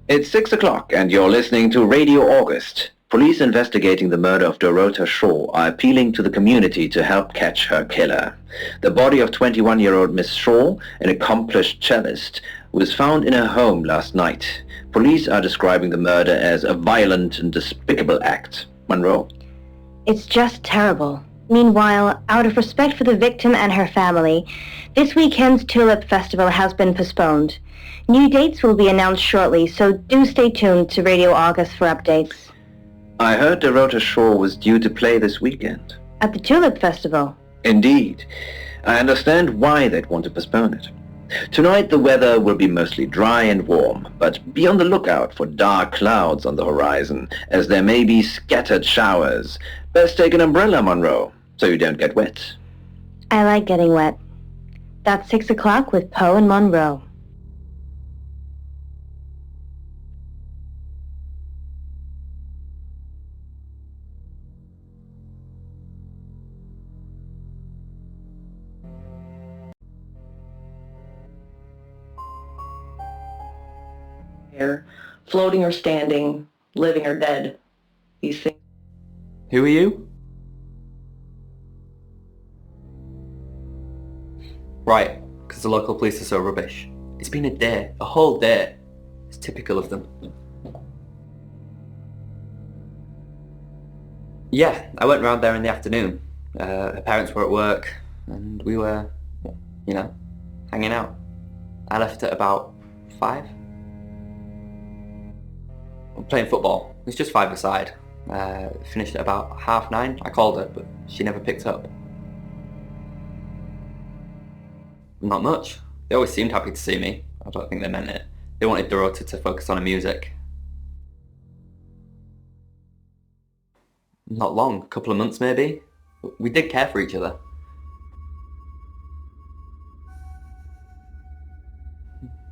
It's 6 o'clock and you're listening to Radio August. Police investigating the murder of Dorota Shaw are appealing to the community to help catch her killer. The body of 21-year-old Miss Shaw, an accomplished cellist, was found in her home last night. Police are describing the murder as a violent and despicable act. Monroe? It's just terrible. Meanwhile, out of respect for the victim and her family, this weekend's Tulip Festival has been postponed. New dates will be announced shortly, so do stay tuned to Radio August for updates. I heard Dorota Shaw was due to play this weekend. At the Tulip Festival? Indeed. I understand why they'd want to postpone it. Tonight the weather will be mostly dry and warm, but be on the lookout for dark clouds on the horizon, as there may be scattered showers. Best take an umbrella, Monroe, so you don't get wet. I like getting wet. That's 6 o'clock with Poe and Monroe. Floating or standing, living or dead. These things. Who are you? Right, because the local police are so rubbish. It's been a day, a whole day. It's typical of them. Yeah, I went round there in the afternoon. Her parents were at work, and we were, hanging out. I left at about 5. Playing football. It was just 5-a-side. Finished at about 9:30. I called her, but she never picked up. Not much. They always seemed happy to see me. I don't think they meant it. They wanted Dorota to focus on her music. Not long, a couple of months maybe. We did care for each other.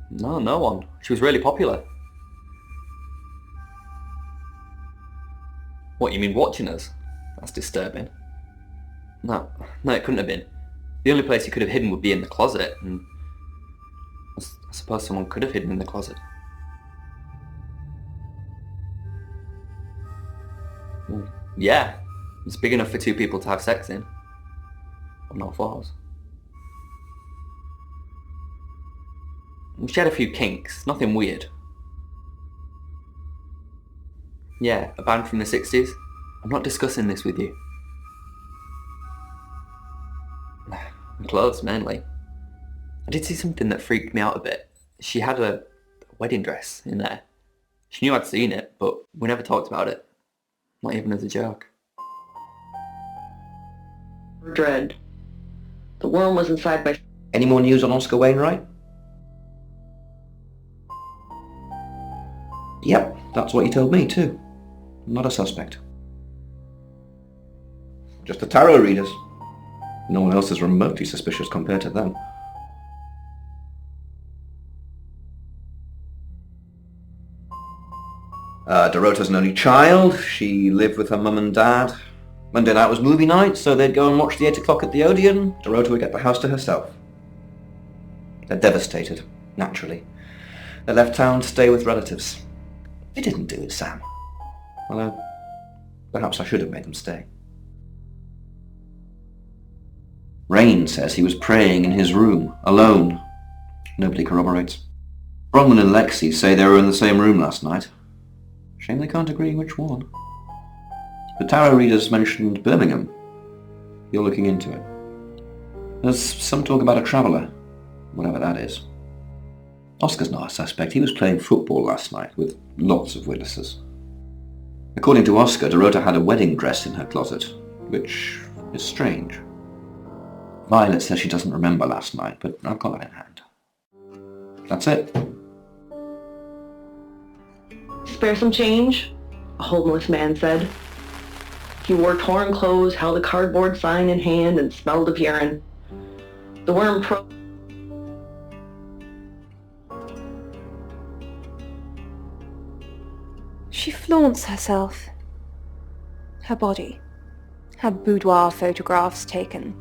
No one. She was really popular. What, you mean watching us? That's disturbing. No, it couldn't have been. The only place he could have hidden would be in the closet, and I suppose someone could have hidden in the closet. Well, yeah, it's big enough for 2 people to have sex in. But not for us. She had a few kinks, nothing weird. Yeah, a band from the 60s. I'm not discussing this with you. Clothes, mainly. I did see something that freaked me out a bit. She had a wedding dress in there. She knew I'd seen it, but we never talked about it. Not even as a joke. Dread. The worm was inside my... Any more news on Oscar Wainwright? Yep, that's what he told me too. Not a suspect. Just the tarot readers. No one else is remotely suspicious compared to them. Dorota's an only child. She lived with her mum and dad. Monday night was movie night, so they'd go and watch the 8 o'clock at the Odeon. Dorota would get the house to herself. They're devastated, naturally. They left town to stay with relatives. They didn't do it, Sam. Although, perhaps I should have made them stay. Rain says he was praying in his room, alone. Nobody corroborates. Bronwyn and Lexi say they were in the same room last night. Shame they can't agree which one. The tarot readers mentioned Birmingham. You're looking into it. There's some talk about a traveller, whatever that is. Oscar's not a suspect. He was playing football last night with lots of witnesses. According to Oscar, Dorota had a wedding dress in her closet, which is strange. Violet says she doesn't remember last night, but I've got that in hand. That's it. Spare some change, a homeless man said. He wore torn clothes, held a cardboard sign in hand, and smelled of urine. The worm She flaunts herself. Her body. Her boudoir photographs taken.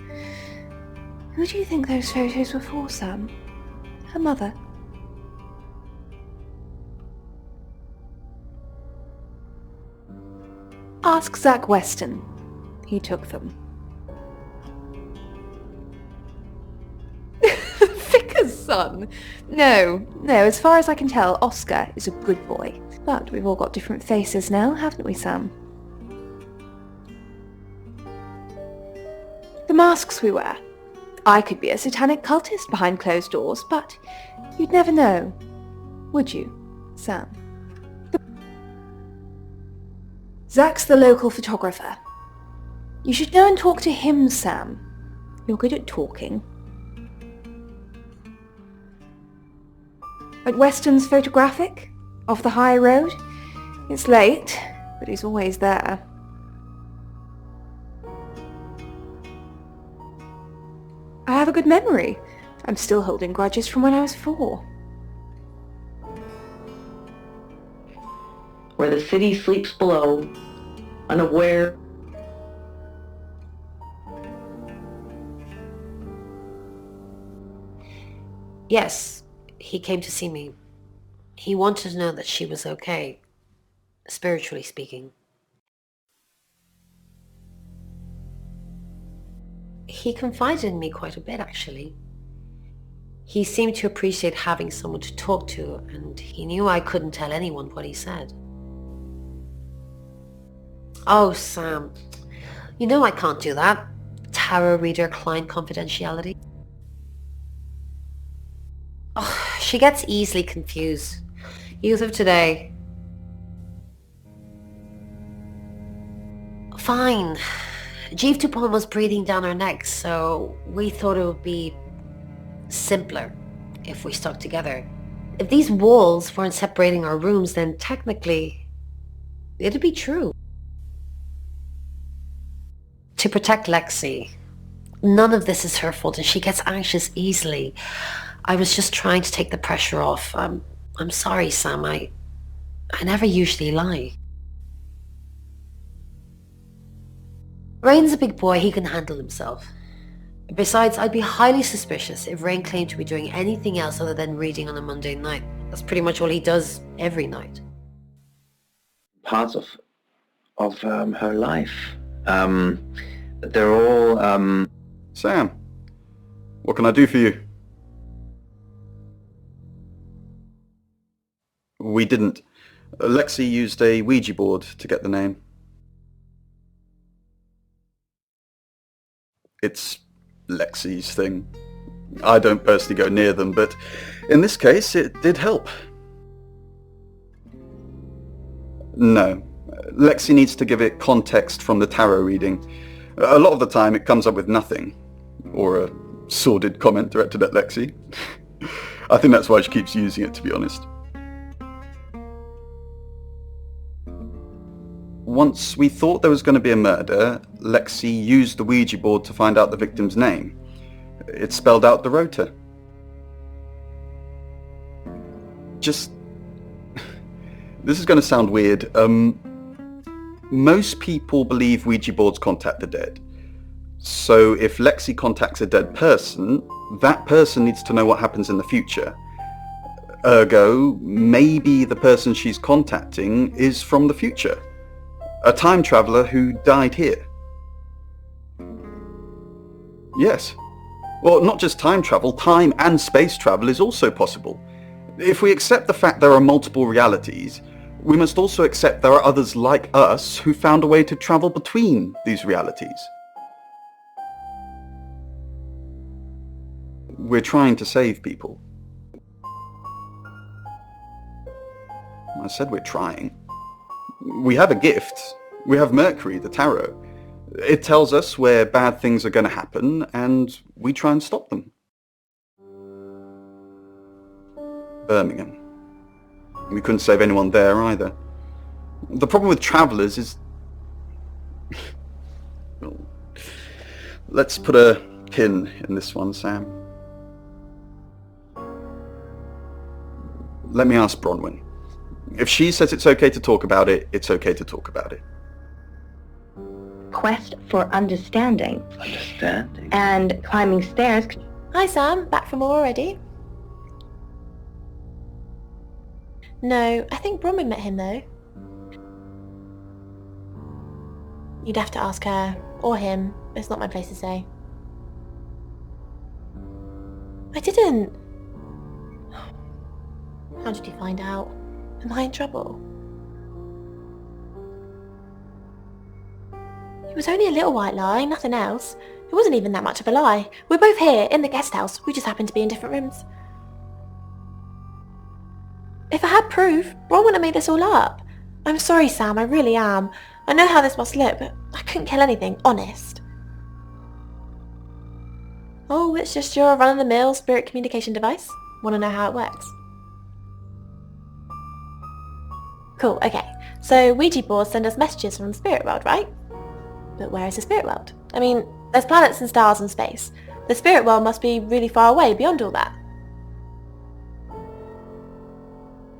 Who do you think those photos were for, Sam? Her mother? Ask Zach Weston. He took them. Vicar's son? No, as far as I can tell, Oscar is a good boy. But we've all got different faces now, haven't we, Sam? The masks we wear. I could be a satanic cultist behind closed doors, but you'd never know. Would you, Sam? Zach's the local photographer. You should go and talk to him, Sam. You're good at talking. At Weston's photographic? Off the high road? It's late, but he's always there. I have a good memory. I'm still holding grudges from when I was 4. Where the city sleeps below, unaware. Yes, he came to see me. He wanted to know that she was okay, spiritually speaking. He confided in me quite a bit, actually. He seemed to appreciate having someone to talk to, and he knew I couldn't tell anyone what he said. Oh, Sam, you know I can't do that. Tarot reader client confidentiality. Oh, she gets easily confused. Youth of today. Fine. Jeeve Dupont was breathing down our necks, so we thought it would be simpler if we stuck together. If these walls weren't separating our rooms, then technically it'd be true. To protect Lexi. None of this is her fault, and she gets anxious easily. I was just trying to take the pressure off. I'm sorry, Sam. I never usually lie. Rain's a big boy. He can handle himself. Besides, I'd be highly suspicious if Rain claimed to be doing anything else other than reading on a Monday night. That's pretty much all he does every night. Parts of her life. They're all, Sam, what can I do for you? We didn't. Lexi used a Ouija board to get the name. It's Lexi's thing. I don't personally go near them, but in this case it did help. No. Lexi needs to give it context from the tarot reading. A lot of the time it comes up with nothing. Or a sordid comment directed at Lexi. I think that's why she keeps using it, to be honest. Once we thought there was going to be a murder, Lexi used the Ouija board to find out the victim's name. It spelled out the rota. Just... This is going to sound weird. Most people believe Ouija boards contact the dead. So if Lexi contacts a dead person, that person needs to know what happens in the future. Ergo, maybe the person she's contacting is from the future. A time traveller who died here. Yes. Well, not just time travel, time and space travel is also possible. If we accept the fact there are multiple realities, we must also accept there are others like us who found a way to travel between these realities. We're trying to save people. I said we're trying. We have a gift. We have Mercury, the tarot. It tells us where bad things are going to happen, and we try and stop them. Birmingham. We couldn't save anyone there either. The problem with travellers is... Well, let's put a pin in this one, Sam. Let me ask Bronwyn. If she says it's okay to talk about it, it's okay to talk about it. Quest for understanding. Understanding? And climbing stairs. Hi, Sam. Back from more already? No, I think Bronwyn met him, though. You'd have to ask her, or him. It's not my place to say. I didn't. How did you find out? Am I in trouble? It was only a little white lie, nothing else. It wasn't even that much of a lie. We're both here, in the guest house. We just happened to be in different rooms. If I had proof, Ron wouldn't have made this all up. I'm sorry, Sam, I really am. I know how this must look, but I couldn't kill anything, honest. Oh, it's just your run-of-the-mill spirit communication device? Want to know how it works? Cool, okay. So Ouija boards send us messages from the spirit world, right? But where is the spirit world? I mean, there's planets and stars in space. The spirit world must be really far away beyond all that.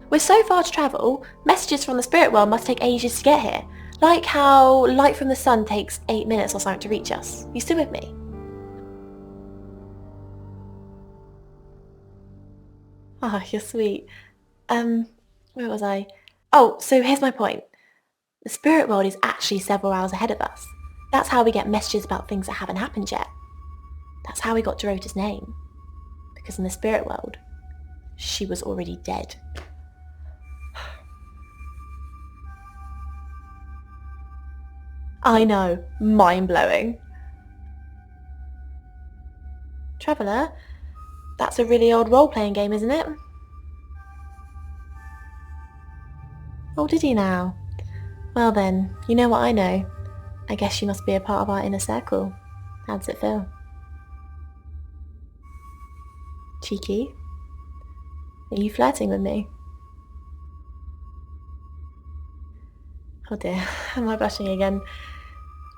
We're so far to travel, messages from the spirit world must take ages to get here. Like how light from the sun takes 8 minutes or something to reach us. You still with me? Oh, you're sweet. Where was I? Oh, so here's my point. The spirit world is actually several hours ahead of us. That's how we get messages about things that haven't happened yet. That's how we got Dorota's name. Because in the spirit world, she was already dead. I know, mind-blowing. Traveller, that's a really old role-playing game, isn't it? Oh, did you now? Well then, you know what I know. I guess you must be a part of our inner circle. How does it feel? Cheeky? Are you flirting with me? Oh dear, am I blushing again?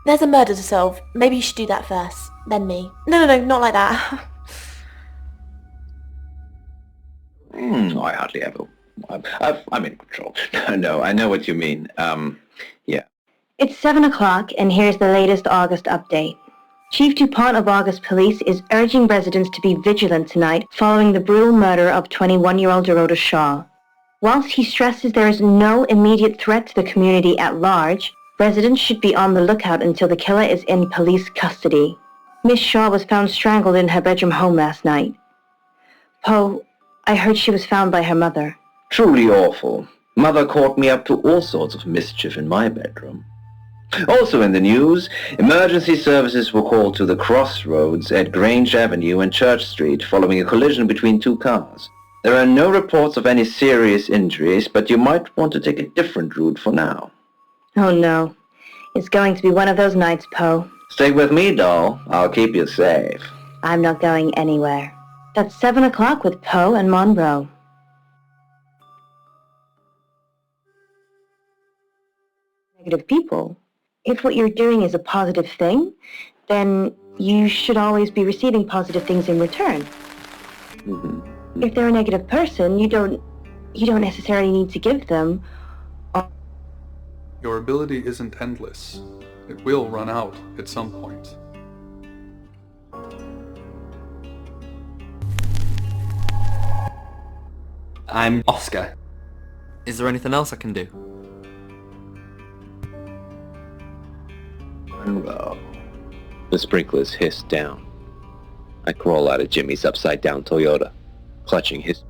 There's a murder to solve. Maybe you should do that first, then me. No, not like that. I hardly ever. I'm in control. No, I know what you mean. Yeah. It's 7 o'clock, and here's the latest August update. Chief DuPont of August Police is urging residents to be vigilant tonight following the brutal murder of 21-year-old Dorota Shaw. Whilst he stresses there is no immediate threat to the community at large, residents should be on the lookout until the killer is in police custody. Miss Shaw was found strangled in her bedroom home last night. Poe, I heard she was found by her mother. Truly awful. Mother caught me up to all sorts of mischief in my bedroom. Also in the news, emergency services were called to the crossroads at Grange Avenue and Church Street following a collision between two cars. There are no reports of any serious injuries, but you might want to take a different route for now. Oh no. It's going to be one of those nights, Poe. Stay with me, doll. I'll keep you safe. I'm not going anywhere. That's 7 o'clock with Poe and Monroe. Negative people. If what you're doing is a positive thing, then you should always be receiving positive things in return. Mm-hmm. If they're a negative person, you don't necessarily need to give them. Your ability isn't endless. It will run out at some point. I'm Oscar. Is there anything else I can do? Monroe. The sprinklers hissed down. I crawl out of Jimmy's upside-down Toyota, clutching his...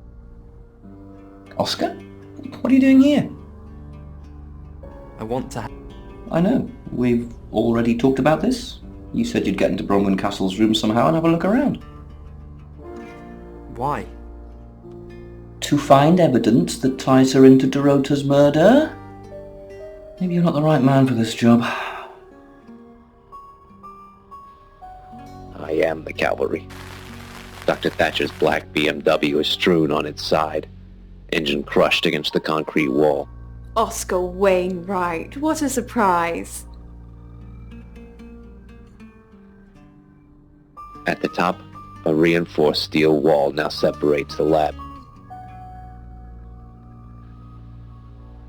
Oscar? What are you doing here? I want to... I know. We've already talked about this. You said you'd get into Bronwyn Castle's room somehow and have a look around. Why? To find evidence that ties her into Dorota's murder? Maybe you're not the right man for this job. I am the cavalry. Dr. Thatcher's black BMW is strewn on its side, engine crushed against the concrete wall. Oscar Wainwright, what a surprise. At the top, a reinforced steel wall now separates the lab.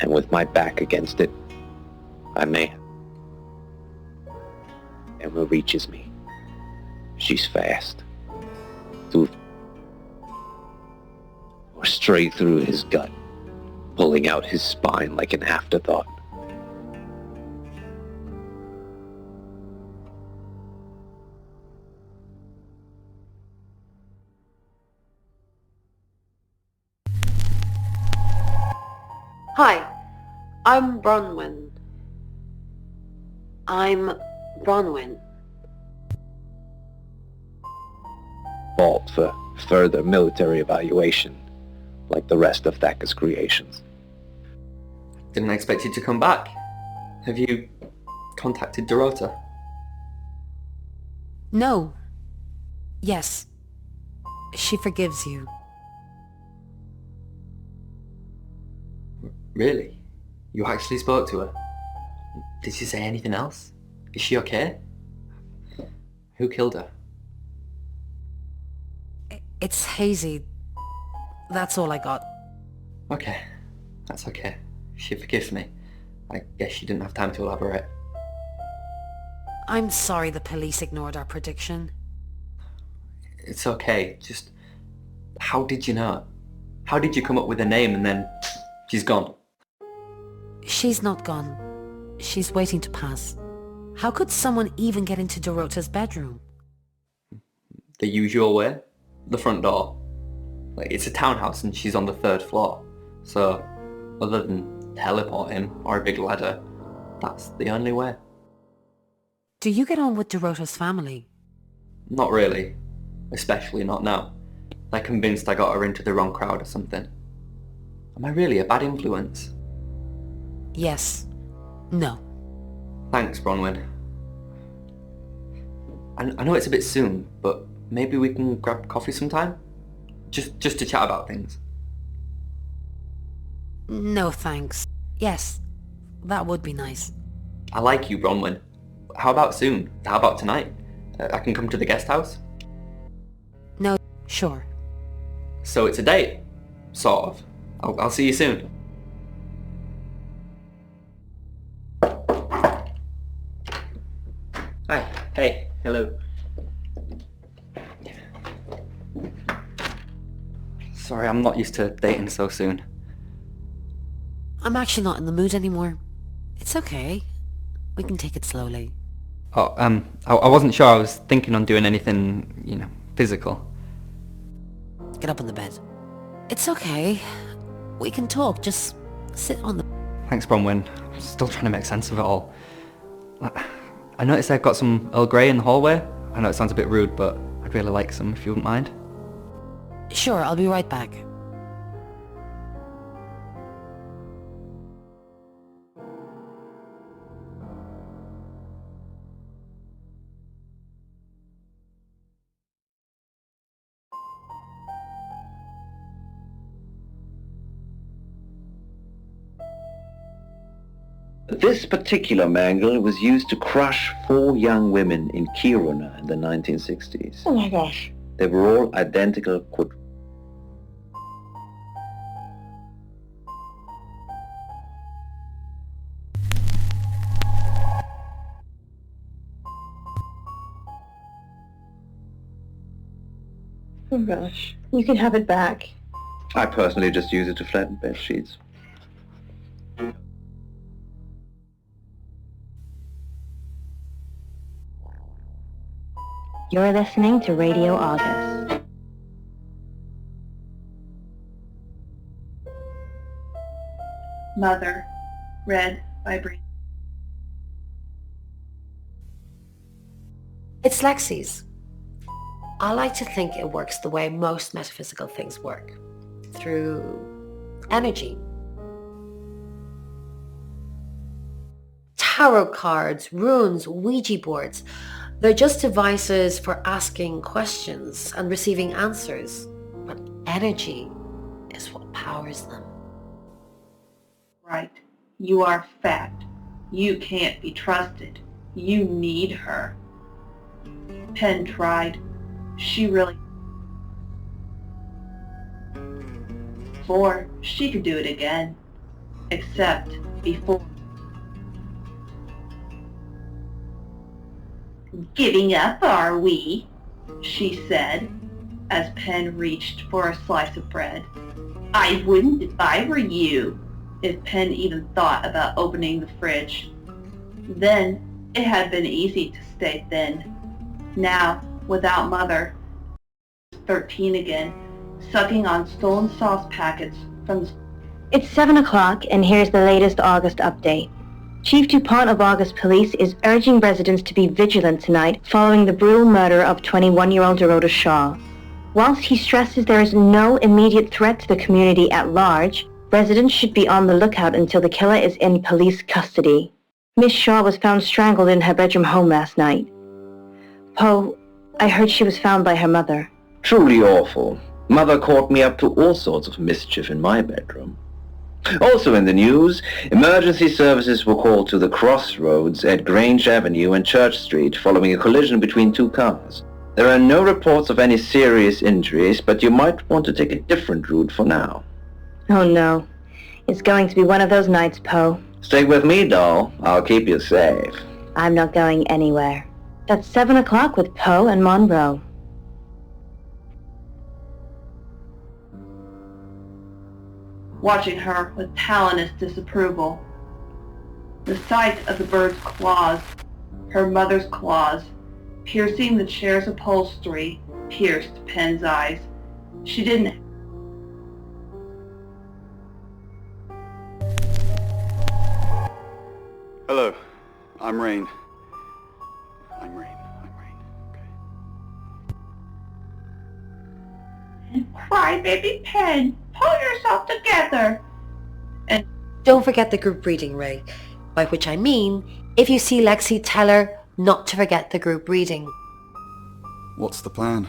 And with my back against it, I may... Emma reaches me. She's fast. Through... or straight through his gut, pulling out his spine like an afterthought. Hi, I'm Bronwyn. I'm Bronwyn. Vault for further military evaluation, like the rest of Thacker's creations. Didn't expect you to come back. Have you contacted Dorota? No. Yes. She forgives you. Really? You actually spoke to her? Did she say anything else? Is she okay? Who killed her? It's hazy. That's all I got. Okay, that's okay. She forgives me. I guess she didn't have time to elaborate. I'm sorry the police ignored our prediction. It's okay, just... How did you know? How did you come up with a name and then... she's gone? She's not gone. She's waiting to pass. How could someone even get into Dorota's bedroom? The usual way? The front door. Like, it's a townhouse and she's on the 3rd floor. So, other than teleporting or a big ladder, that's the only way. Do you get on with Dorota's family? Not really. Especially not now. They're convinced I got her into the wrong crowd or something. Am I really a bad influence? Yes. No. Thanks, Bronwyn. I know it's a bit soon, but maybe we can grab coffee sometime? Just to chat about things. No thanks. Yes. That would be nice. I like you, Bronwyn. How about soon? How about tonight? I can come to the guest house? No, sure. So it's a date? Sort of. I'll see you soon. Hi. Hey. Hello. Sorry, I'm not used to dating so soon. I'm actually not in the mood anymore. It's okay. We can take it slowly. Oh, I wasn't sure I was thinking on doing anything, physical. Get up on the bed. It's okay. We can talk. Just sit on the... Thanks, Bronwyn. I'm still trying to make sense of it all. I noticed I've got some Earl Grey in the hallway. I know it sounds a bit rude, but I'd really like some if you wouldn't mind. Sure, I'll be right back. This particular mangle was used to crush 4 young women in Kiruna in the 1960s. Oh my gosh. They were all identical Oh gosh. You can have it back. I personally just use it to flatten bed sheets. You're listening to Radio August. Mother. Read by Bree. It's Lexi's. I like to think it works the way most metaphysical things work. Through energy. Tarot cards, runes, Ouija boards. They're just devices for asking questions and receiving answers. But energy is what powers them. Right. You are fact. You can't be trusted. You need her. Penn tried. She really... Before, she could do it again. Except before. Giving up, are we? She said, as Penn reached for a slice of bread. I wouldn't if I were you, if Penn even thought about opening the fridge. Then, it had been easy to stay thin. Now, without Mother, 13 again, sucking on stolen sauce packets from the... It's 7 o'clock, and here's the latest August update. Chief DuPont of August Police is urging residents to be vigilant tonight following the brutal murder of 21-year-old Dorota Shaw. Whilst he stresses there is no immediate threat to the community at large, residents should be on the lookout until the killer is in police custody. Miss Shaw was found strangled in her bedroom home last night. Poe, I heard she was found by her mother. Truly awful. Mother caught me up to all sorts of mischief in my bedroom. Also in the news, emergency services were called to the crossroads at Grange Avenue and Church Street following a collision between two cars. There are no reports of any serious injuries, but you might want to take a different route for now. Oh no. It's going to be one of those nights, Poe. Stay with me, doll. I'll keep you safe. I'm not going anywhere. That's 7 o'clock with Poe and Monroe. Watching her with talonous disapproval. The sight of the bird's claws, her mother's claws, piercing the chair's upholstery, pierced Penn's eyes. She didn't. Hello, I'm Rain. I'm Rain. Okay. Cry, baby Penn. Pull yourself together. And Don't forget the group reading, Ray. By which I mean, if you see Lexi, tell her not to forget the group reading. What's the plan?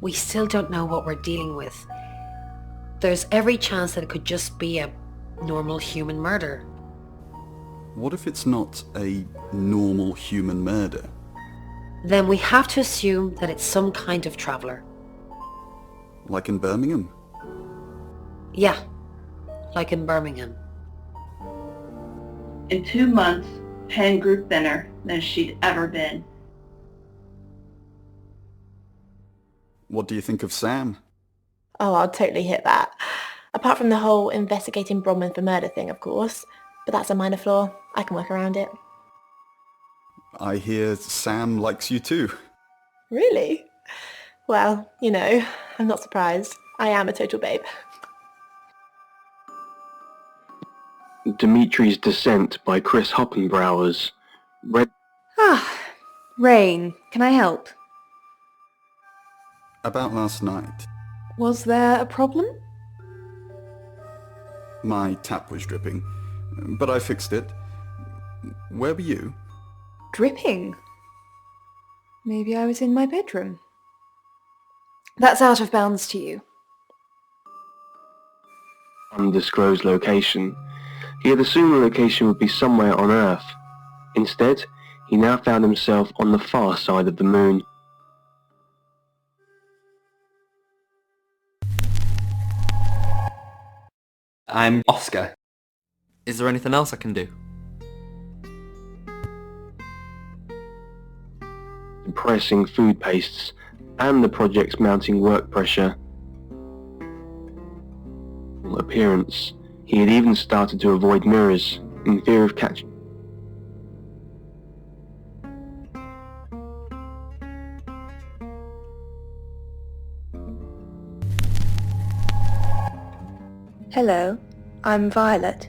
We still don't know what we're dealing with. There's every chance that it could just be a normal human murder. What if it's not a normal human murder? Then we have to assume that it's some kind of traveller. Like in Birmingham? Yeah, like in Birmingham. in 2 months, Penn grew thinner than she'd ever been. What do you think of Sam? Oh, I'll totally hit that. Apart from the whole investigating Bronwyn for murder thing, of course. But that's a minor flaw. I can work around it. I hear Sam likes you too. Really? Well, you know, I'm not surprised. I am a total babe. Dimitri's Descent by Chris Hoppenbrauers. Read... Rain, can I help? About last night. Was there a problem? My tap was dripping, but I fixed it. Where were you? Dripping? Maybe I was in my bedroom. That's out of bounds to you. Undisclosed location. He had assumed the location would be somewhere on Earth. Instead, he now found himself on the far side of the moon. I'm Oscar. Is there anything else I can do? Depressing food pastes, and the project's mounting work pressure. Appearance. He had even started to avoid mirrors, in fear of catching. Hello, I'm Violet.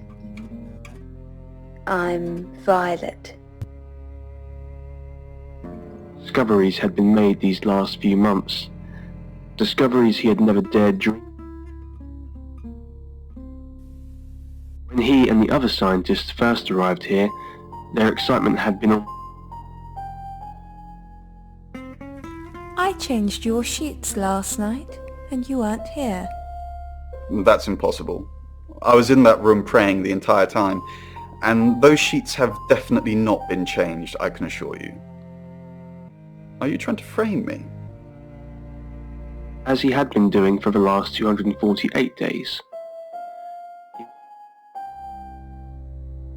I'm Violet. Discoveries had been made these last few months. Discoveries he had never dared dream. When he and the other scientists first arrived here, their excitement had been on. I changed your sheets last night, and you weren't here. That's impossible. I was in that room praying the entire time, and those sheets have definitely not been changed, I can assure you. Are you trying to frame me? As he had been doing for the last 248 days.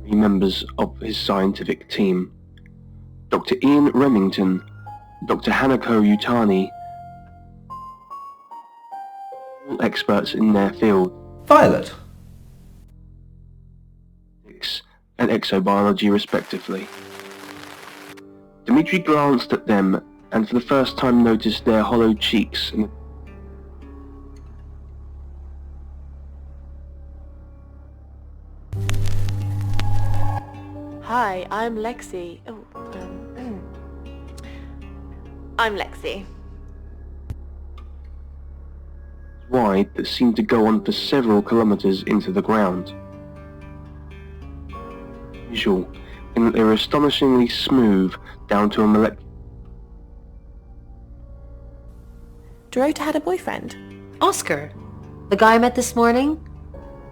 Three members of his scientific team. Dr. Ian Remington, Dr. Hanako Yutani, all experts in their field. Violet. And exobiology respectively. Dimitri glanced at them and for the first time noticed their hollow cheeks and Hi, I'm Lexi. I'm Lexi. Wide that seemed to go on for several kilometres into the ground. Usual, in that they were astonishingly smooth down to a molecular. Dorota had a boyfriend. Oscar, the guy I met this morning?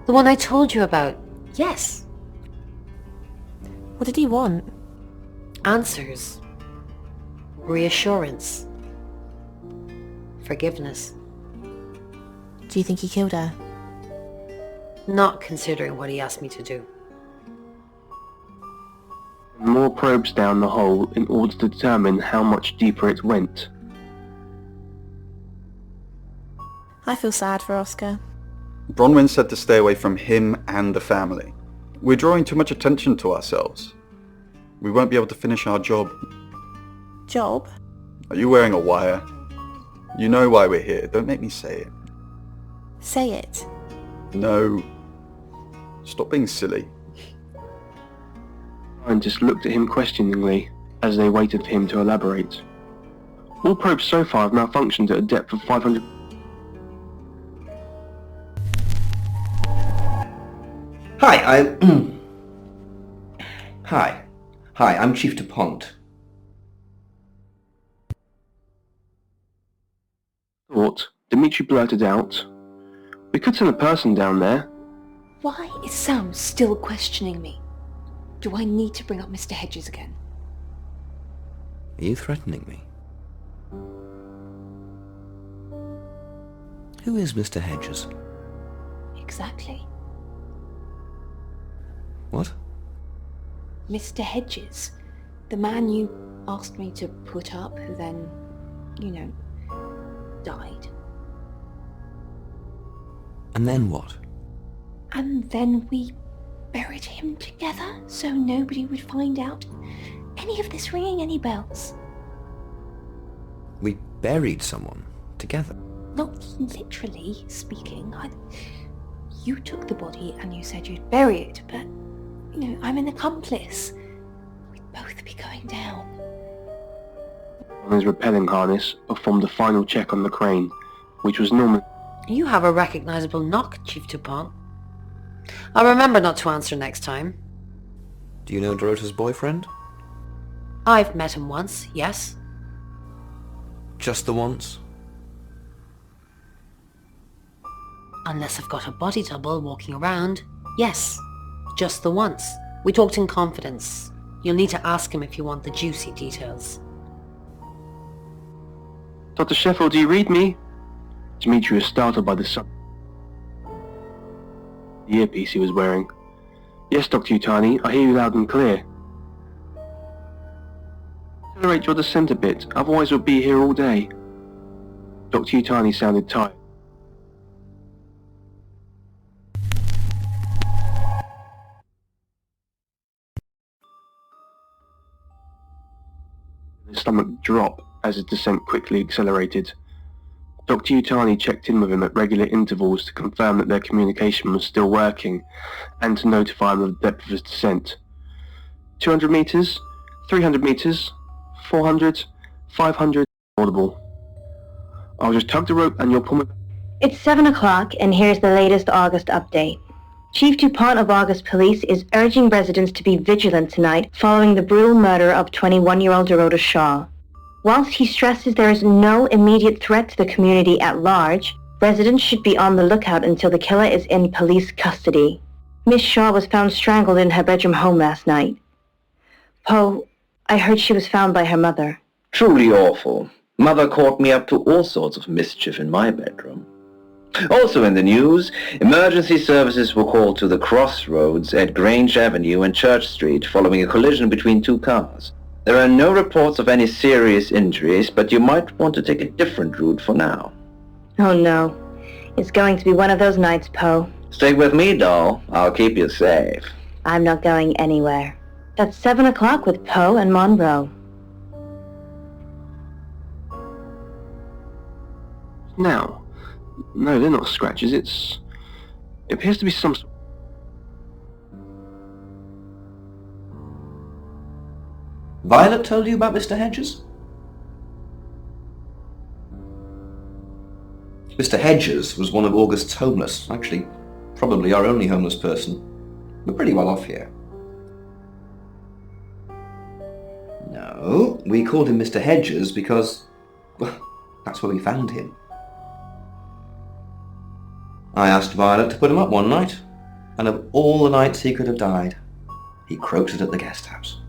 The one I told you about. Yes. What did he want? Answers. Reassurance. Forgiveness. Do you think he killed her? Not considering what he asked me to do. More probes down the hole in order to determine how much deeper it went. I feel sad for Oscar. Bronwyn said to stay away from him and the family. We're drawing too much attention to ourselves. We won't be able to finish our job. Job? Are you wearing a wire? You know why we're here. Don't make me say it. Say it. No. Stop being silly. Scientists looked at him questioningly as they waited for him to elaborate. All probes so far have malfunctioned at a depth of 500... Hi, I'm Chief DuPont. Thought, Dimitri blurted out, "We could send a person down there." Why is Sam still questioning me? Do I need to bring up Mr. Hedges again? Are you threatening me? Who is Mr. Hedges? Exactly. What? Mr. Hedges. The man you asked me to put up, who then, died. And then what? And then we buried him together so nobody would find out any of this ringing any bells. We buried someone together. Not literally speaking. You took the body and you said you'd bury it, but, I'm an accomplice. We'd both be going down. On his rappelling harness performed a final check on the crane, which was normal. You have a recognizable knock, Chief DuPont. I'll remember not to answer next time. Do you know Dorota's boyfriend? I've met him once, yes. Just the once? Unless I've got a body double walking around, yes. Just the once. We talked in confidence. You'll need to ask him if you want the juicy details. Dr. Sheffield, do you read me? Dimitri was startled by the earpiece he was wearing. Yes, Dr. Utani, I hear you loud and clear. Accelerate your descent a bit, otherwise we'll be here all day. Dr. Utani sounded tired. His stomach dropped as his descent quickly accelerated. Dr. Utani checked in with him at regular intervals to confirm that their communication was still working and to notify him of the depth of his descent. 200 meters, 300 meters, 400, 500, audible. I'll just tug the rope and you'll pull me back. It's 7 o'clock, and here's the latest August update. Chief DuPont of August Police is urging residents to be vigilant tonight following the brutal murder of 21-year-old Dorota Shaw. Whilst he stresses there is no immediate threat to the community at large, residents should be on the lookout until the killer is in police custody. Miss Shaw was found strangled in her bedroom home last night. Poe, I heard she was found by her mother. Truly awful. Mother caught me up to all sorts of mischief in my bedroom. Also in the news, emergency services were called to the crossroads at Grange Avenue and Church Street following a collision between two cars. There are no reports of any serious injuries, but you might want to take a different route for now. Oh no. It's going to be one of those nights, Poe. Stick with me, doll. I'll keep you safe. I'm not going anywhere. That's 7 o'clock with Poe and Monroe. Now. No, they're not scratches, it appears to be some sort. Violet told you about Mr. Hedges? Mr. Hedges was one of August's homeless, actually, probably our only homeless person. We're pretty well off here. No, we called him Mr. Hedges because, well, that's where we found him. I asked Violet to put him up one night, and of all the nights he could have died, he croaked it at the guest house.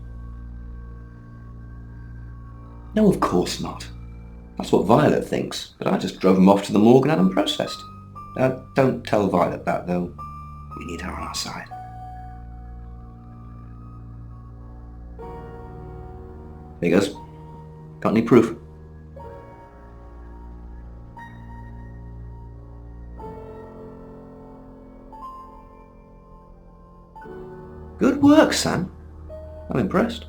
No, of course not. That's what Violet thinks, but I just drove him off to the morgue and had him processed. Don't tell Violet that, though. We need her on our side. Here he goes. Got any proof? Good work, Sam. I'm impressed.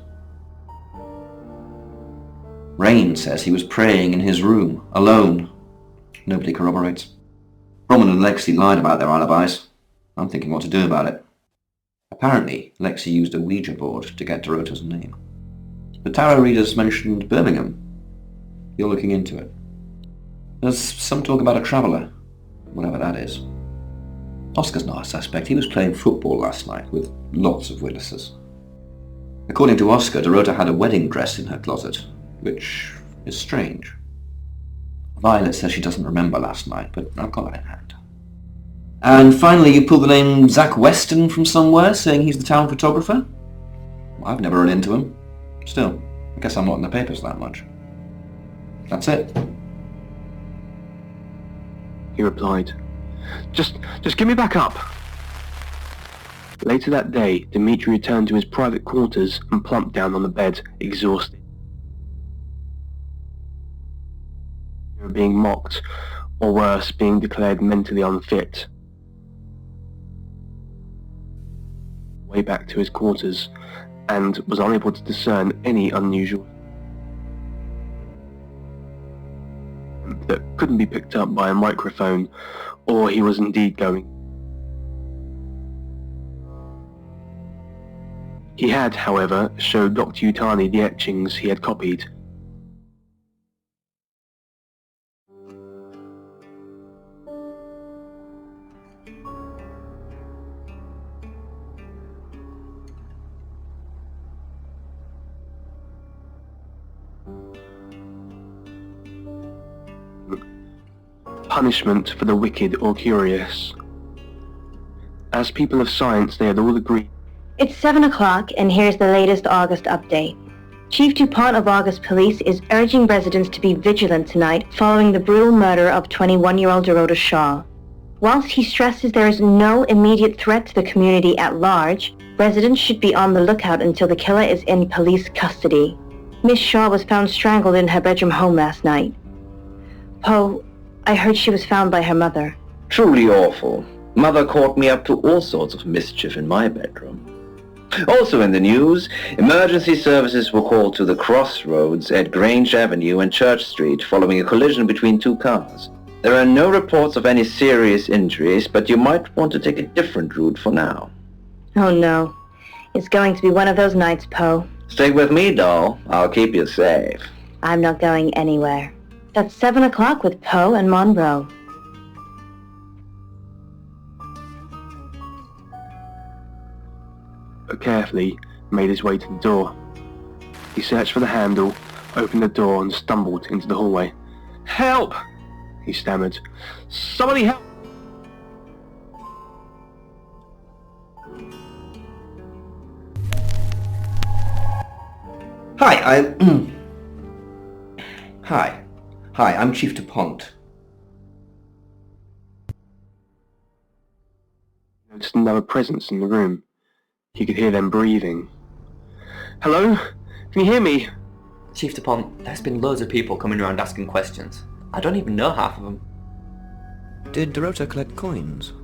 Rain says he was praying in his room, alone. Nobody corroborates. Roman and Lexi lied about their alibis. I'm thinking what to do about it. Apparently, Lexi used a Ouija board to get Dorota's name. The tarot readers mentioned Birmingham. You're looking into it. There's some talk about a traveller, whatever that is. Oscar's not a suspect. He was playing football last night with lots of witnesses. According to Oscar, Dorota had a wedding dress in her closet, which is strange. Violet says she doesn't remember last night, but I've got that in hand. And finally, you pulled the name Zach Weston from somewhere, saying he's the town photographer? I've never run into him. Still, I guess I'm not in the papers that much. That's it. He replied, Just give me back up. Later that day, Dimitri returned to his private quarters and plumped down on the bed, exhausted. Being mocked, or worse, being declared mentally unfit. Way back to his quarters, and was unable to discern any unusual that couldn't be picked up by a microphone, or he was indeed going. He had, however, showed Dr. Yutani the etchings he had copied. Punishment for the wicked or curious. As people of science, they had all agreed. It's 7 o'clock, and here's the latest August update. Chief DuPont of August Police is urging residents to be vigilant tonight following the brutal murder of 21-year-old Dorota Shaw. Whilst he stresses there is no immediate threat to the community at large, residents should be on the lookout until the killer is in police custody. Miss Shaw was found strangled in her bedroom home last night. Poe, I heard she was found by her mother. Truly awful. Mother caught me up to all sorts of mischief in my bedroom. Also in the news, emergency services were called to the crossroads at Grange Avenue and Church Street following a collision between two cars. There are no reports of any serious injuries, but you might want to take a different route for now. Oh no. It's going to be one of those nights, Poe. Stick with me, doll. I'll keep you safe. I'm not going anywhere. That's 7 o'clock with Poe and Monroe. But carefully made his way to the door. He searched for the handle, opened the door and stumbled into the hallway. "Help!" he stammered. "Somebody help!" Hi, I'm Chief DuPont. He noticed another presence in the room. He could hear them breathing. "Hello? Can you hear me?" Chief DuPont, there's been loads of people coming around asking questions. I don't even know half of them. Did Dorota collect coins?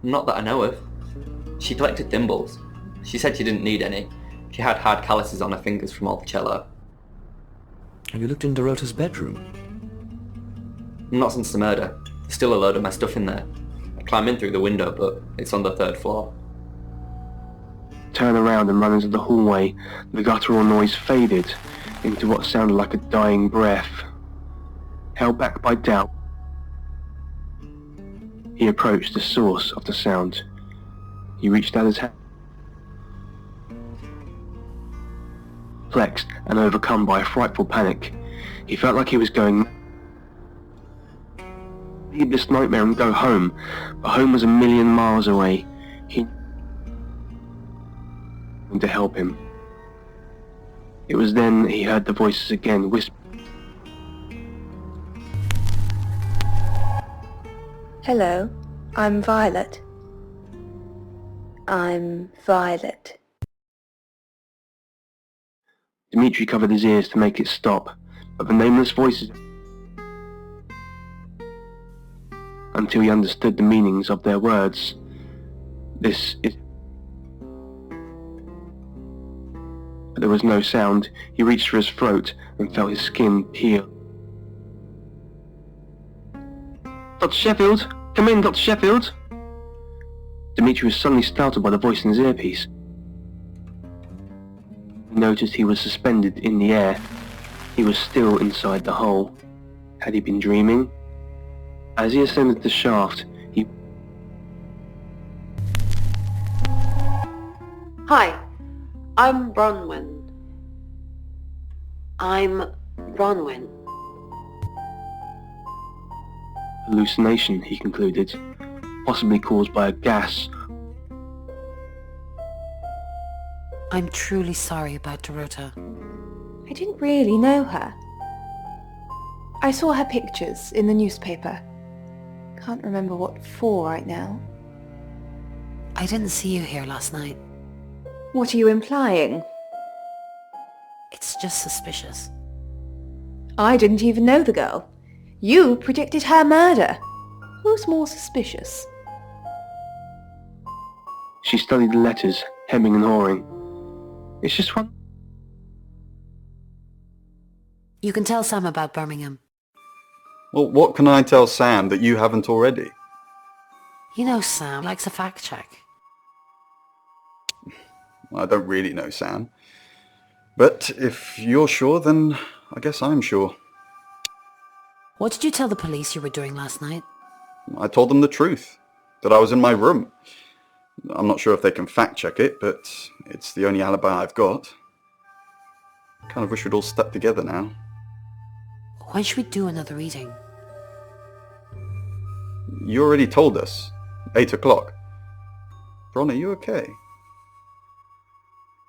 Not that I know of. She collected thimbles. She said she didn't need any. She had hard calluses on her fingers from all the cello. Have you looked in Dorota's bedroom? Not since the murder. There's still a load of my stuff in there. I climb in through the window, but it's on the 3rd floor. turn around and run into the hallway, the guttural noise faded into what sounded like a dying breath. Held back by doubt, he approached the source of the sound. He reached out his hand. Perplexed and overcome by a frightful panic, he felt like he was going leave this nightmare and go home, but home was a million miles away. He to help him. It was then he heard the voices again whisper. Hello, I'm Violet. I'm Violet. Dimitri covered his ears to make it stop, but the nameless voices until he understood the meanings of their words. This is... But there was no sound. He reached for his throat and felt his skin peel. Dr. Sheffield? Come in, Dr. Sheffield! Dimitri was suddenly startled by the voice in his earpiece. He noticed he was suspended in the air. He was still inside the hole. Had he been dreaming? As he ascended the shaft, he... Hi, I'm Bronwyn. I'm Bronwyn. Hallucination, he concluded, possibly caused by a gas. I'm truly sorry about Dorota. I didn't really know her. I saw her pictures in the newspaper. Can't remember what for right now. I didn't see you here last night. What are you implying? It's just suspicious. I didn't even know the girl. You predicted her murder. Who's more suspicious? She studied the letters, hemming and hawing. It's just one... You can tell Sam about Birmingham. Well, what can I tell Sam that you haven't already? You know Sam likes a fact check. I don't really know Sam. But if you're sure, then I guess I'm sure. What did you tell the police you were doing last night? I told them the truth, that I was in my room. I'm not sure if they can fact check it, but it's the only alibi I've got. Kind of wish we'd all stuck together now. When should we do another reading? You already told us. 8 o'clock. Bron, are you okay?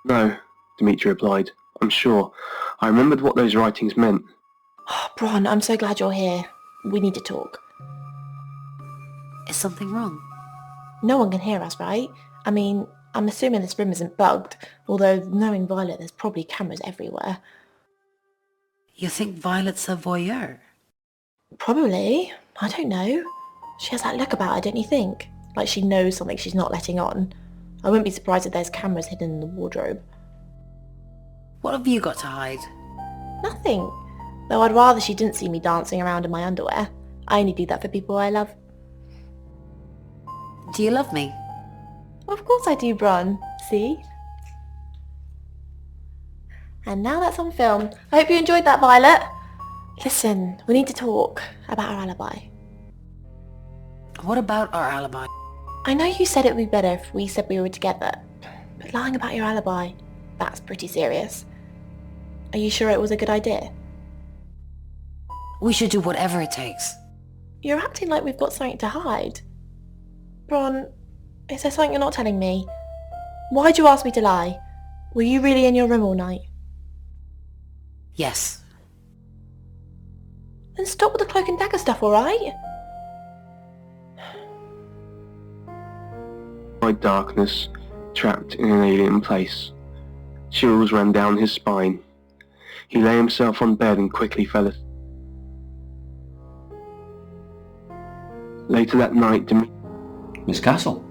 No, Dimitri replied. I'm sure. I remembered what those writings meant. Bron, I'm so glad you're here. We need to talk. Is something wrong? No one can hear us, right? I mean, I'm assuming this room isn't bugged, although knowing Violet, there's probably cameras everywhere. You think Violet's a voyeur? Probably. I don't know. She has that look about her, don't you think? Like she knows something she's not letting on. I wouldn't be surprised if there's cameras hidden in the wardrobe. What have you got to hide? Nothing. Though I'd rather she didn't see me dancing around in my underwear. I only do that for people I love. Do you love me? Of course I do, Bron. See? And now that's on film. I hope you enjoyed that, Violet. Listen, we need to talk about our alibi. What about our alibi? I know you said it would be better if we said we were together, but lying about your alibi, that's pretty serious. Are you sure it was a good idea? We should do whatever it takes. You're acting like we've got something to hide. Bron, is there something you're not telling me? Why'd you ask me to lie? Were you really in your room all night? Yes. Then stop with the cloak and dagger stuff, alright? By darkness, trapped in an alien place. Chills ran down his spine. He lay himself on bed and quickly fell asleep. Later that night, Miss Castle.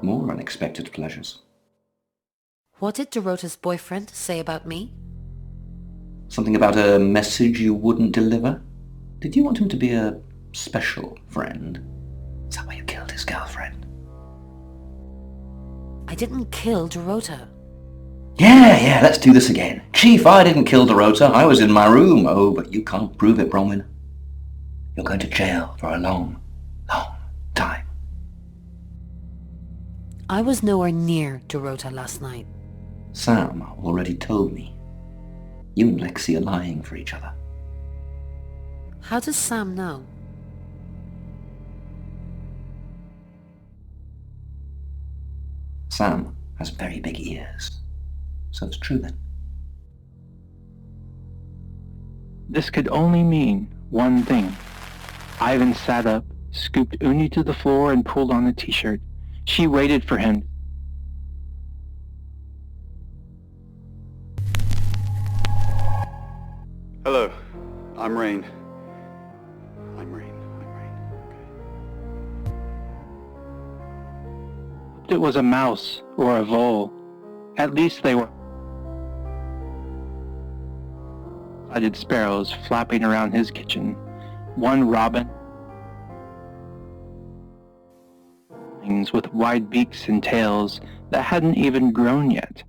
More unexpected pleasures. What did Dorota's boyfriend say about me? Something about a message you wouldn't deliver? Did you want him to be a special friend? Is that why you killed his girlfriend? I didn't kill Dorota. Yeah, let's do this again. Chief, I didn't kill Dorota. I was in my room. Oh, but you can't prove it, Bronwyn. You're going to jail for a long, long time. I was nowhere near Dorota last night. Sam already told me. You and Lexi are lying for each other. How does Sam know? Sam has very big ears. So it's true then. This could only mean one thing. Ivan sat up, scooped Uni to the floor, and pulled on the t-shirt. She waited for him. Hello, I'm Rain. It was a mouse or a vole. At least they were sided sparrows flapping around his kitchen. One robin with wide beaks and tails that hadn't even grown yet.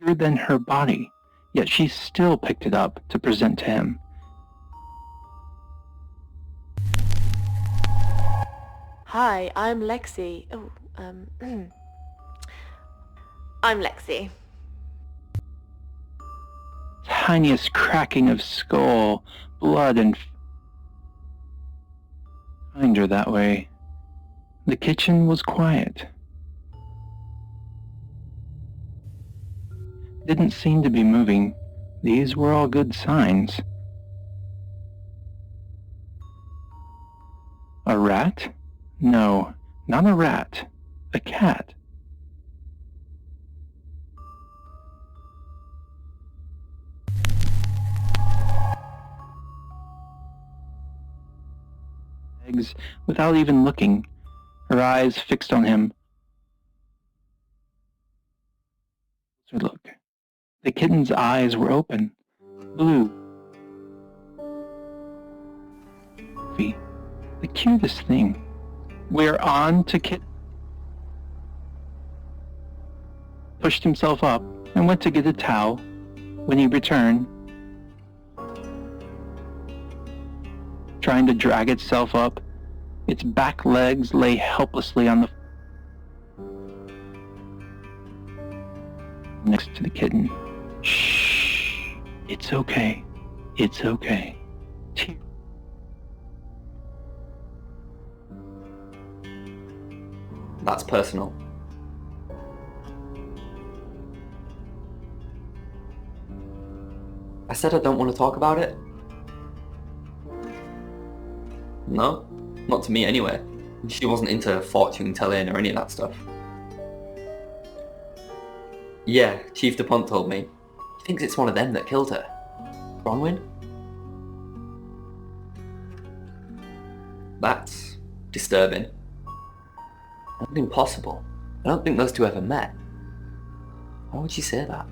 Bigger than her body, yet she still picked it up to present to him. Hi, I'm Lexi. Oh, I'm Lexi. Tiniest cracking of skull, blood, and kinder that way. The kitchen was quiet. Didn't seem to be moving. These were all good signs. A rat? No, not a rat. A cat. Eggs without even looking, her eyes fixed on him. Look. The kitten's eyes were open, blue. The cutest thing. We're on to kitten. Pushed himself up and went to get a towel. When he returned, trying to drag itself up, its back legs lay helplessly on the next to the kitten. Shh. It's okay. It's okay. That's personal. I said I don't want to talk about it. No, not to me anyway. She wasn't into fortune telling or any of that stuff. Yeah, Chief DuPont told me. He thinks it's one of them that killed her. Bronwyn? That's disturbing. And impossible. I don't think those two ever met. Why would she say that?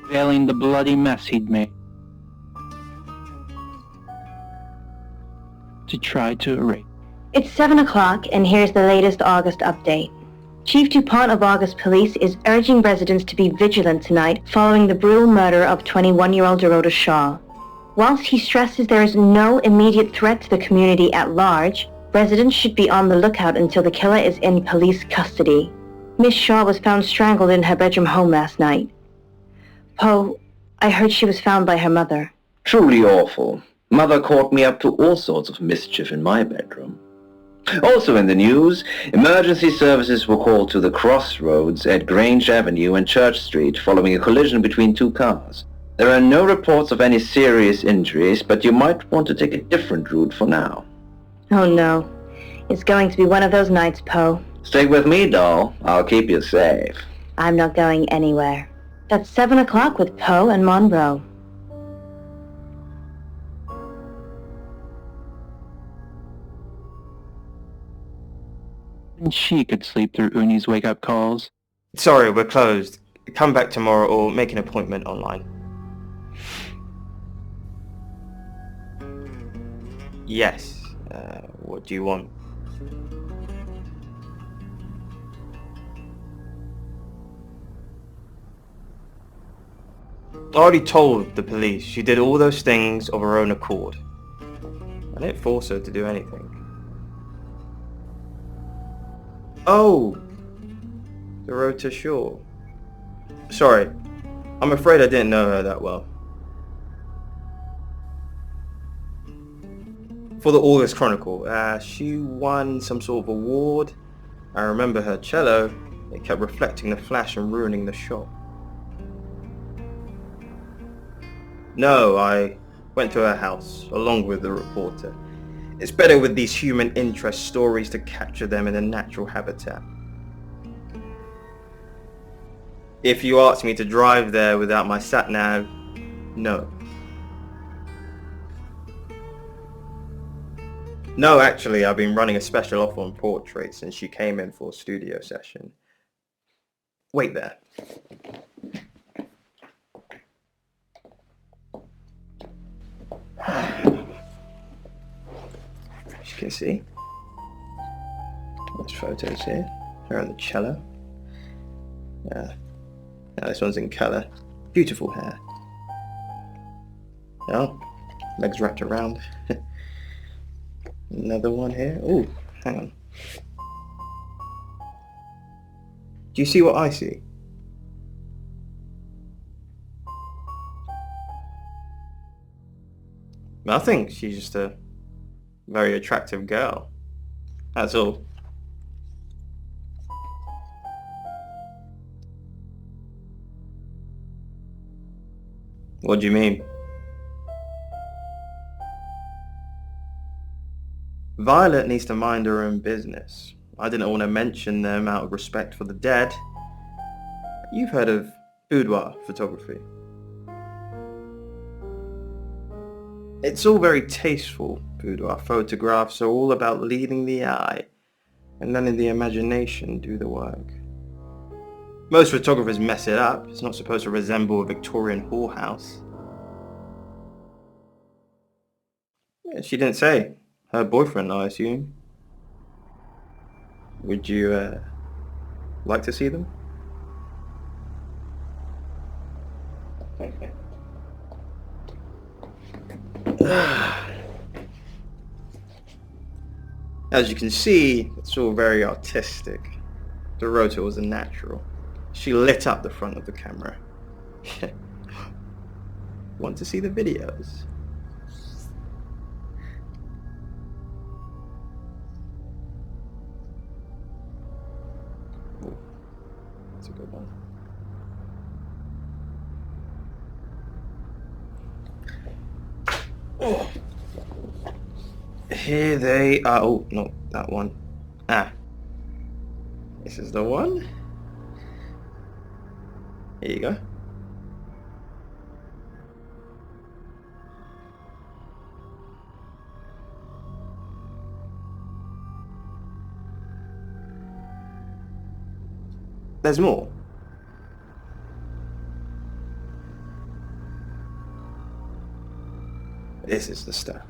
Veiling the bloody mess he'd made. To try to erase. It's 7 o'clock, and here's the latest August update. Chief DuPont of August Police is urging residents to be vigilant tonight following the brutal murder of 21-year-old Dorota Shaw. Whilst he stresses there is no immediate threat to the community at large, residents should be on the lookout until the killer is in police custody. Miss Shaw was found strangled in her bedroom home last night. Poe, I heard she was found by her mother. Truly awful. Mother caught me up to all sorts of mischief in my bedroom. Also in the news, emergency services were called to the crossroads at Grange Avenue and Church Street following a collision between two cars. There are no reports of any serious injuries, but you might want to take a different route for now. Oh no. It's going to be one of those nights, Poe. Stay with me, doll. I'll keep you safe. I'm not going anywhere. That's 7 o'clock with Poe and Monroe. And she could sleep through Uni's wake-up calls. Sorry, we're closed. Come back tomorrow or make an appointment online. Yes. What do you want? I already told the police she did all those things of her own accord. I didn't force her to do anything. Oh! The road to shore. Sorry, I'm afraid I didn't know her that well. For the August Chronicle, she won some sort of award. I remember her cello. It kept reflecting the flash and ruining the shot. No, I went to her house, along with the reporter. It's better with these human interest stories to capture them in a natural habitat. If you asked me to drive there without my sat-nav, no. No, actually, I've been running a special offer on portraits since she came in for a studio session. Wait there. As you can see, there's photos here. Her on the cello. Now this one's in colour. Beautiful hair. Oh, legs wrapped around. Another one here. Oh, hang on. Do you see what I see? Nothing. She's just a very attractive girl. That's all. What do you mean? Violet needs to mind her own business. I didn't want to mention them out of respect for the dead. You've heard of boudoir photography. It's all very tasteful. Boudoir photographs are all about leading the eye and letting the imagination do the work. Most photographers mess it up. It's not supposed to resemble a Victorian whorehouse. Yeah, she didn't say. Her boyfriend, I assume. Would you like to see them? Okay. As you can see, it's all very artistic. Dorota was a natural. She lit up the front of the camera. Want to see the videos? Ooh, that's a good one. Oh. Here they are. Oh, no, that one. This is the one. Here you go. There's more. This is the stuff.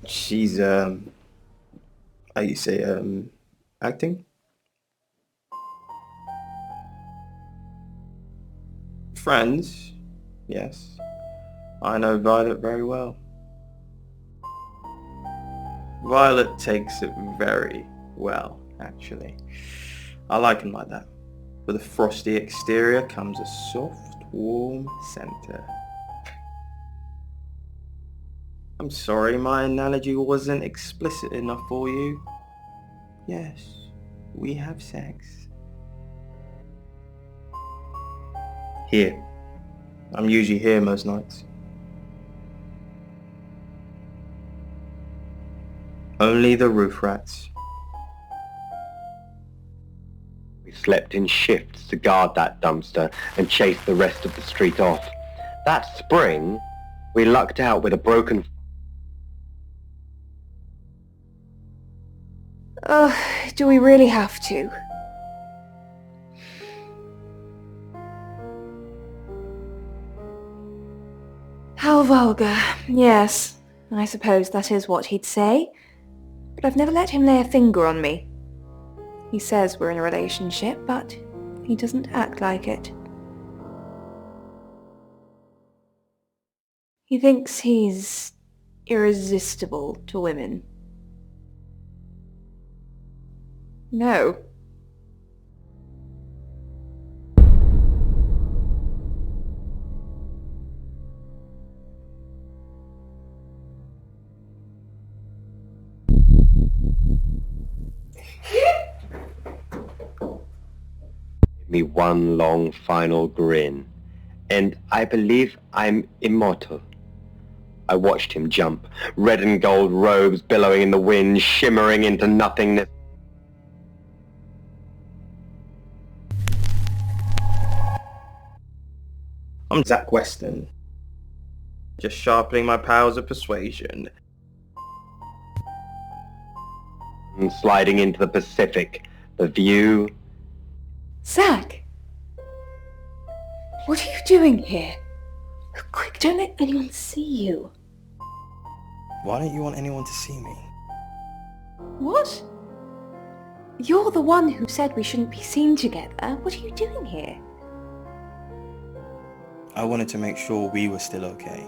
She's, how you say, acting? Friends, yes. I know Violet very well. Violet takes it very well, actually. I like him like that. With a frosty exterior comes a soft, warm center. I'm sorry my analogy wasn't explicit enough for you. Yes, we have sex. Here. I'm usually here most nights. Only the roof rats. We slept in shifts to guard that dumpster and chase the rest of the street off. That spring, we lucked out with a broken... Ugh, do we really have to? How vulgar. Yes, I suppose that is what he'd say. But I've never let him lay a finger on me. He says we're in a relationship, but he doesn't act like it. He thinks he's irresistible to women. No. me one long final grin, and I believe I'm immortal. I watched him jump, red and gold robes billowing in the wind, shimmering into nothingness. I'm Zach Weston, just sharpening my powers of persuasion. And sliding into the Pacific, the view... Zach! What are you doing here? Quick, don't let anyone see you. Why don't you want anyone to see me? What? You're the one who said we shouldn't be seen together. What are you doing here? I wanted to make sure we were still okay.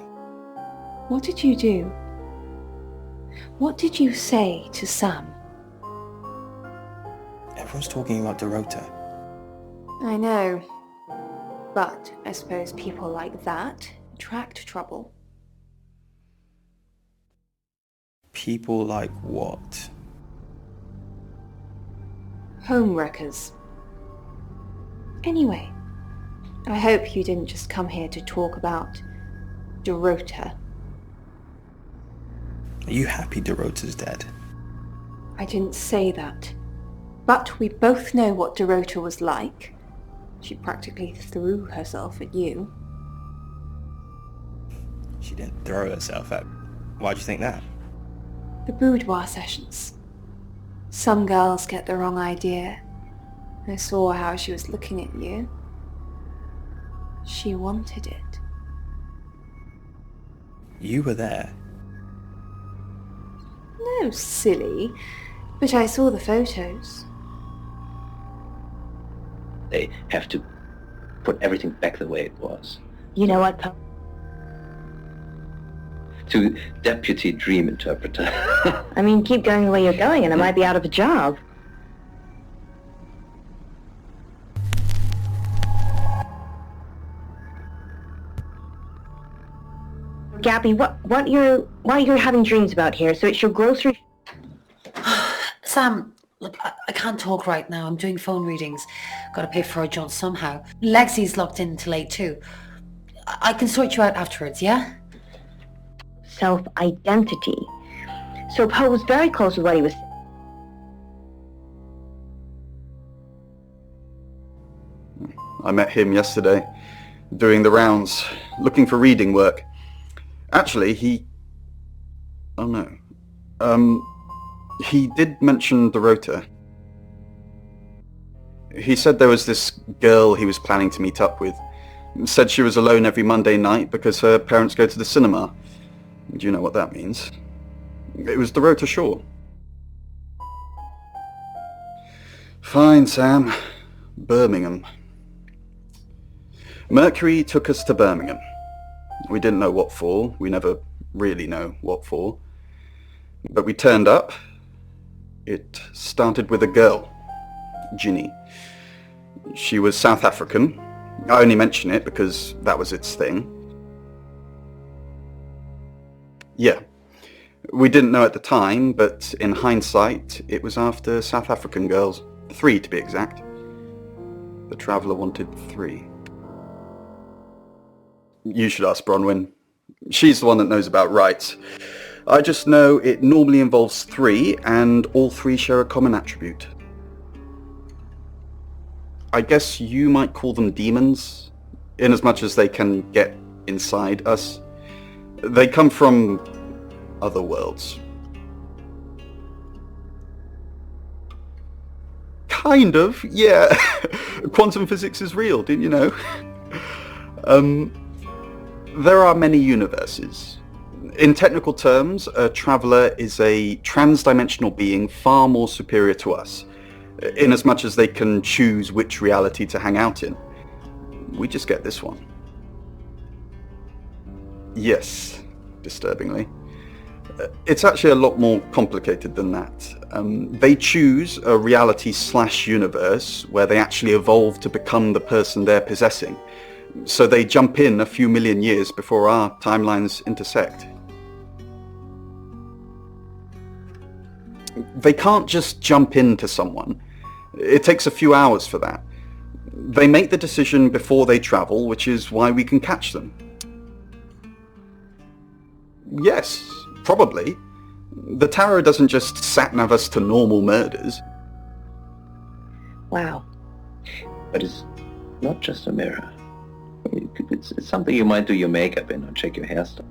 What did you do? What did you say to Sam? Everyone's talking about Dorota. I know. But I suppose people like that attract trouble. People like what? Homewreckers. Anyway, I hope you didn't just come here to talk about Dorota. Are you happy Dorota's dead? I didn't say that. But we both know what Dorota was like. She practically threw herself at you. She didn't throw herself at... Why'd you think that? The boudoir sessions. Some girls get the wrong idea. I saw how she was looking at you. She wanted it. You were there. No, silly. But I saw the photos. They have to put everything back the way it was. You know what, Poe? To deputy dream interpreter. I mean, keep going the way you're going and I might be out of a job. Gabby, what you're having dreams about here? So it's your grocery... Sam, look, I can't talk right now. I'm doing phone readings. Gotta pay for a John somehow. Lexi's locked in till 8 too. I can sort you out afterwards, yeah? Self-identity. So Poe was very close with what he was... I met him yesterday, doing the rounds, looking for reading work. Actually, he... Oh no. He did mention Dorota. He said there was this girl he was planning to meet up with. Said she was alone every Monday night because her parents go to the cinema. Do you know what that means? It was Dorota Shaw. Fine, Sam. Birmingham. Mercury took us to Birmingham. We didn't know what for. We never really know what for. But we turned up. It started with a girl, Ginny. She was South African. I only mention it because that was its thing. Yeah. We didn't know at the time, but in hindsight, it was after South African girls. 3 to be exact. The Traveller wanted 3. You should ask Bronwyn. She's the one that knows about rights. I just know it normally involves 3, and all 3 share a common attribute. I guess you might call them demons, in as much as they can get inside us. They come from other worlds. Kind of, yeah. Quantum physics is real, didn't you know? There are many universes. In technical terms, a traveller is a trans-dimensional being far more superior to us, in as much as they can choose which reality to hang out in. We just get this one. Yes, disturbingly. It's actually a lot more complicated than that. They choose a reality/universe where they actually evolve to become the person they're possessing. So they jump in a few million years before our timelines intersect. They can't just jump into someone. It takes a few hours for that. They make the decision before they travel, which is why we can catch them. Yes, probably. The tarot doesn't just sat-nav us to normal murders. Wow. But it's not just a mirror. It's something you might do your makeup in or check your hairstyle.